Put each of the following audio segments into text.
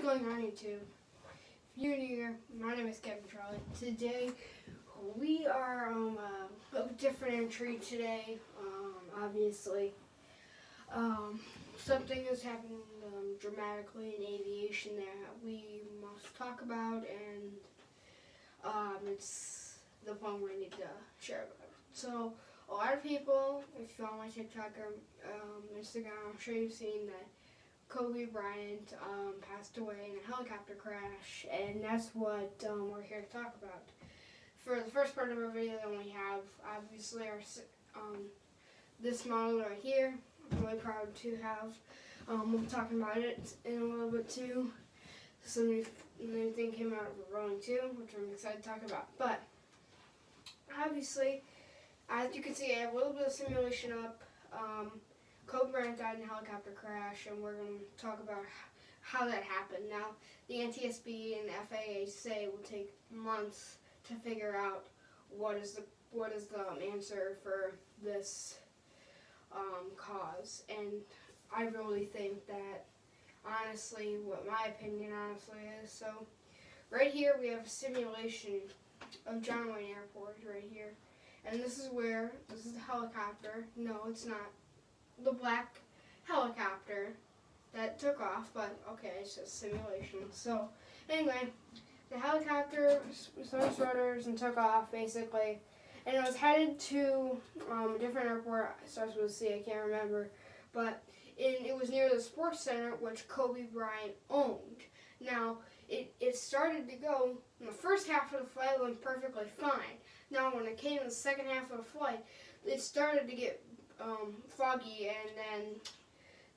going on YouTube? If you're new here, my name is Kevin Charlie. Today we are on a different entry today. Obviously, something has happened dramatically in aviation that we must talk about, and it's the one we need to share about. So, a lot of people, if you follow my TikTok or Instagram, I'm sure you've seen that Kobe Bryant passed away in a helicopter crash, and that's what we're here to talk about. For the first part of our video, then we have obviously our this model right here. I'm really proud to have. We'll be talking about it in a little bit too. Some new thing came out of Boeing too, which I'm excited to talk about. But obviously, as you can see, I have a little bit of simulation up. Kobe Bryant died in a helicopter crash, and we're going to talk about how that happened. Now, the NTSB and the FAA say it will take months to figure out what is the answer for this cause. And I really think that, honestly, what my opinion honestly is. So, right here we have a simulation of John Wayne Airport right here. And this is the helicopter. No, it's not. The black helicopter that took off, but okay, it's just simulation. So, anyway, the helicopter started rotors and took off, basically. And it was headed to a different airport. It starts with a C, I can't remember. But it was near the sports center, which Kobe Bryant owned. Now, it started to go, in the first half of the flight went perfectly fine. Now, when it came to the second half of the flight, it started to get foggy, and then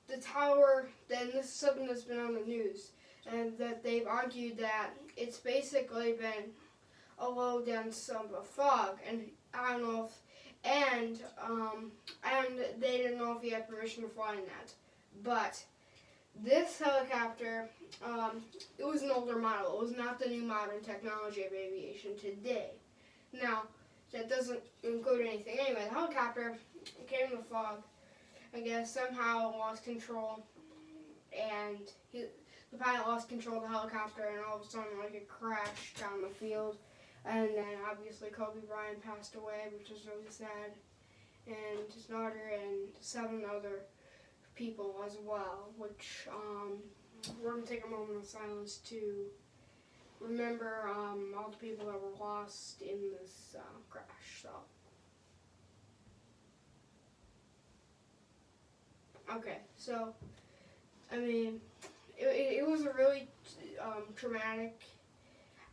the tower, then this is something that's been on the news, and that they've argued that it's basically been a low dense fog, and I don't know if, and they didn't know if he had permission to fly in that. But this helicopter, it was an older model. It was not the new modern technology of aviation today. Now, that doesn't include anything. Anyway, the helicopter came in the fog, I guess, somehow lost control, and the pilot lost control of the helicopter, and all of a sudden, like, it crashed down the field. And then, obviously, Kobe Bryant passed away, which was really sad, and his daughter and 7 other people as well, which we're going to take a moment of silence to remember all the people that were lost in this crash. So, okay, so I mean, it was a really traumatic,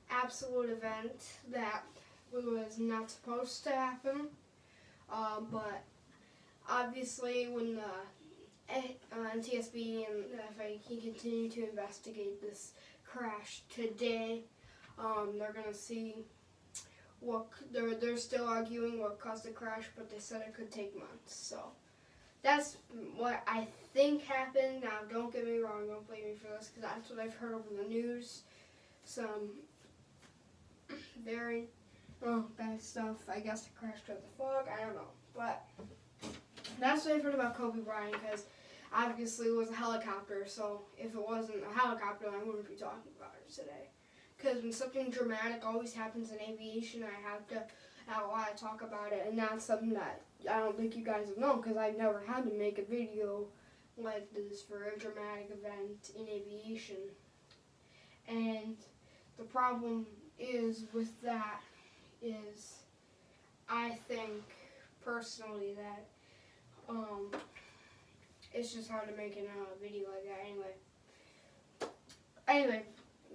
absolute event that was not supposed to happen. But obviously, when the NTSB and the FAA continue to investigate this crash today, they're gonna see what they're still arguing what caused the crash, but they said it could take months. So that's what I think happened. Now, don't get me wrong, don't blame me for this, because that's what I've heard over the news. Some very bad stuff. I guess it crashed with the fog. I don't know, but that's what I've heard about Kobe Bryant, because obviously it was a helicopter, so if it wasn't a helicopter, I wouldn't be talking about it today. Because when something dramatic always happens in aviation, I want to talk about it, and that's something that I don't think you guys have known, because I've never had to make a video like this for a dramatic event in aviation. And the problem is with that is, I think personally that it's just hard to make a video like that. Anyway,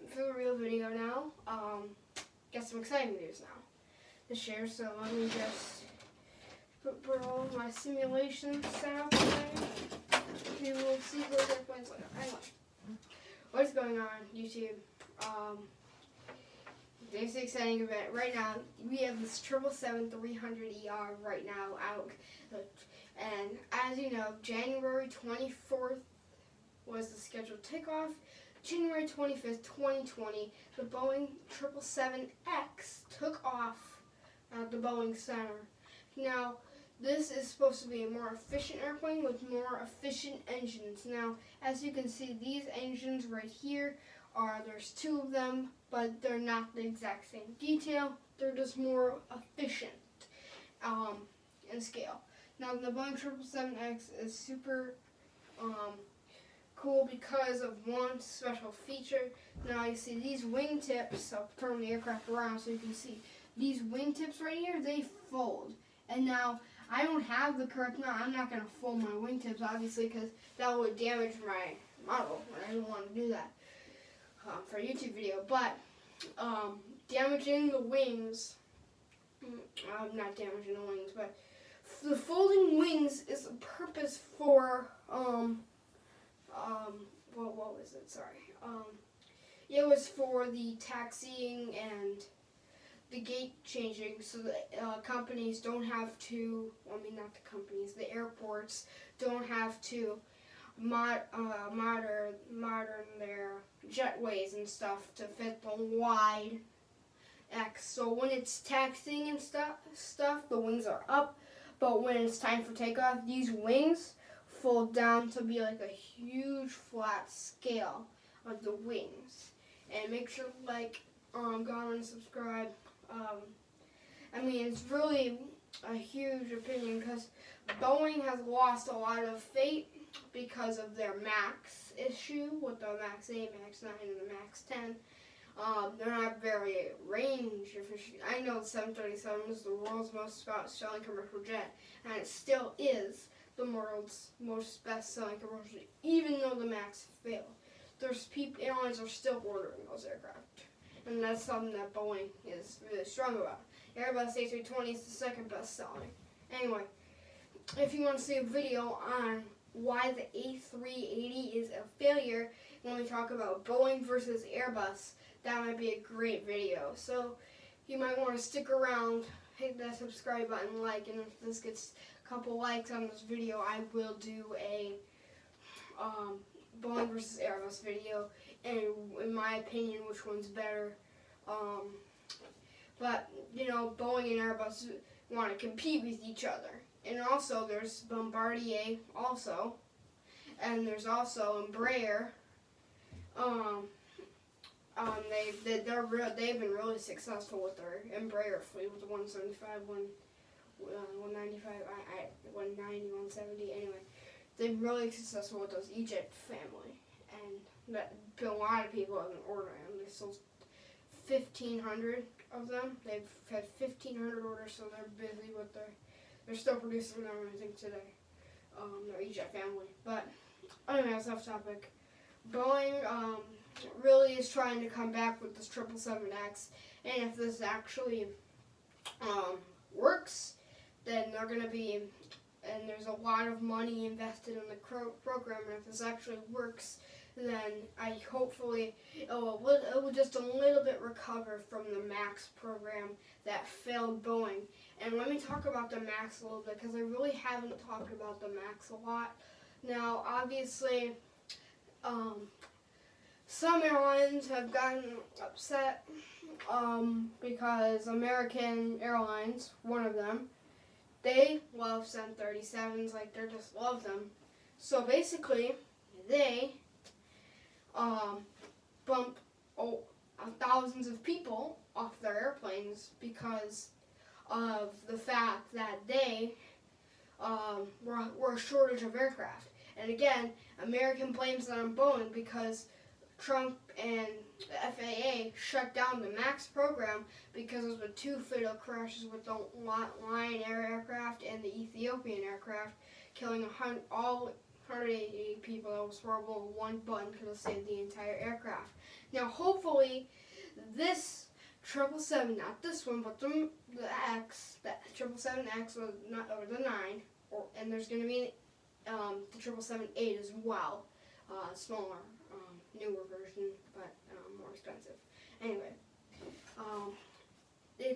for the real video now, got some exciting news now to share. So let me just put all of my simulations out there. You will see those airplanes later. Anyway, what's going on, YouTube? This exciting event right now. We have this 777-300ER right now out. And as you know, January 24th was the scheduled takeoff. January 25th, 2020, the Boeing 777X took off at the Boeing Center. Now, this is supposed to be a more efficient airplane with more efficient engines. Now, as you can see, these engines right here there's two of them, but they're not the exact same detail. They're just more efficient in scale. Now, the Boeing 777X is super cool because of one special feature. Now, you see these wingtips. I'll turn the aircraft around so you can see. These wingtips right here, they fold. And now, I don't have the correct, I'm not going to fold my wingtips, obviously, because that would damage my model, and I don't want to do that for a YouTube video. But damaging the wings, not damaging the wings, but the folding wings is a purpose for, what was it, sorry. It was for the taxiing and the gate changing, so that companies don't have to, not the companies, the airports don't have to modern their jetways and stuff to fit the wide X. So when it's taxiing and stuff, the wings are up, but when it's time for takeoff, these wings fold down to be like a huge flat scale of the wings. And make sure to like, go and subscribe. It's really a huge opinion because Boeing has lost a lot of fate because of their MAX issue with the MAX 8, MAX 9, and the MAX 10. They're not very range efficient. I know the 737 is the world's most selling commercial jet, and it still is the world's most best-selling commercial jet, even though the MAX failed. Airlines are still ordering those aircraft, and that's something that Boeing is really strong about. Airbus A320 is the second best-selling. Anyway, if you want to see a video on why the A380 is a failure, when we talk about Boeing versus Airbus, that might be a great video. So you might want to stick around, hit that subscribe button, like, and if this gets a couple likes on this video, I will do a Boeing versus Airbus video, and in my opinion, which one's better. But, Boeing and Airbus want to compete with each other. And also, there's Bombardier also, and there's also Embraer. They've been really successful with their Embraer fleet with the 175, 195, 190, 170. Anyway, they've been really successful with those E-Jet family, and a lot of people have been ordering them. They sold 1,500 of them. They've had 1,500 orders, so they're busy with they're still producing them, I think, today. Their E-Jet family. But anyway, that's off topic. Boeing really is trying to come back with this 777X, and if this actually works, then they're going to be, and there's a lot of money invested in the program, and if this actually works, then hopefully it will just a little bit recover from the MAX program that failed Boeing. And let me talk about the MAX a little bit, because I really haven't talked about the MAX a lot. Now, obviously, some airlines have gotten upset because American Airlines, one of them, they love 737s, like they just love them. So basically, they bump thousands of people off their airplanes because of the fact that they were a shortage of aircraft. And again, American blames that on Boeing because Trump and the FAA shut down the MAX program because of the two fatal crashes with the Lion Air aircraft and the Ethiopian aircraft, killing all 180 people. That was horrible. One button could have saved the entire aircraft. Now, hopefully, this 777, not this one, but the X, that 777X or the 9, and there's going to be the 777-8 as well, smaller, newer version, but more expensive. Anyway,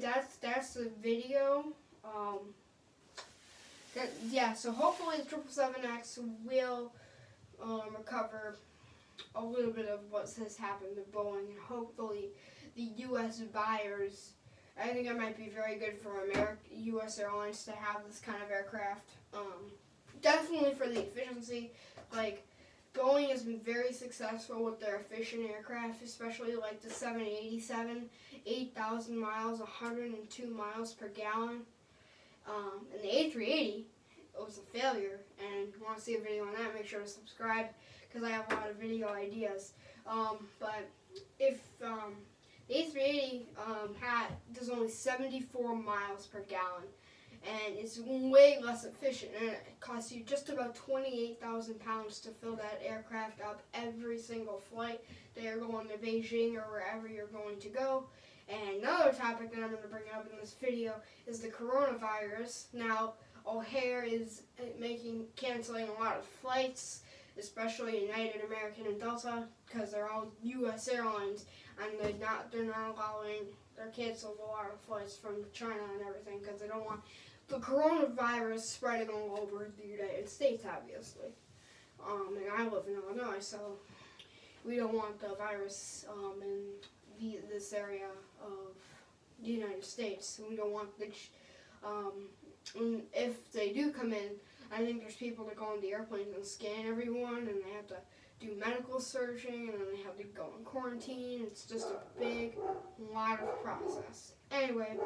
that's the video. So hopefully the 777X will recover a little bit of what has happened to Boeing, and hopefully the U.S. buyers I think it might be very good for U.S. Airlines to have this kind of aircraft. Definitely for the efficiency. Like, Boeing has been very successful with their efficient aircraft, especially like the 787, 8,000 miles, 102 miles per gallon. And the A380, it was a failure. And if you want to see a video on that, make sure to subscribe because I have a lot of video ideas. But if the A380 does only 74 miles per gallon, and it's way less efficient, and it costs you just about 28,000 pounds to fill that aircraft up every single flight that you're going to Beijing or wherever you're going to go. And another topic that I'm going to bring up in this video is the coronavirus. Now, O'Hare is canceling a lot of flights, especially United, American, and Delta, because they're all U.S. airlines, and they're not allowing. They're canceled a lot of flights from China and everything because they don't want the coronavirus spreading all over the United States, obviously. And I live in Illinois, so we don't want the virus in this area of the United States. We don't want the. If they do come in, I think there's people that go on the airplanes and scan everyone, and they have to do medical searching, and then they have to go in quarantine. It's just a big, lot of process. Anyway,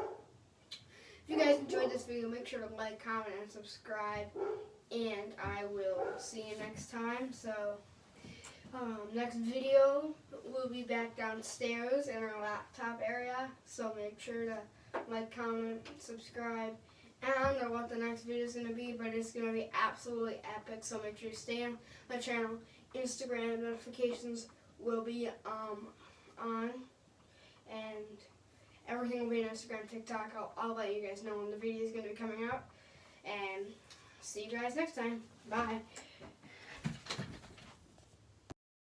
if you guys enjoyed this video, make sure to like, comment, and subscribe, and I will see you next time. So, next video, we'll be back downstairs in our laptop area, so make sure to like, comment, subscribe. And I don't know what the next video is going to be, but it's going to be absolutely epic, so make sure you stay on my channel. Instagram notifications will be on, and everything will be on Instagram, TikTok. I'll let you guys know when the video is going to be coming out. And see you guys next time. Bye.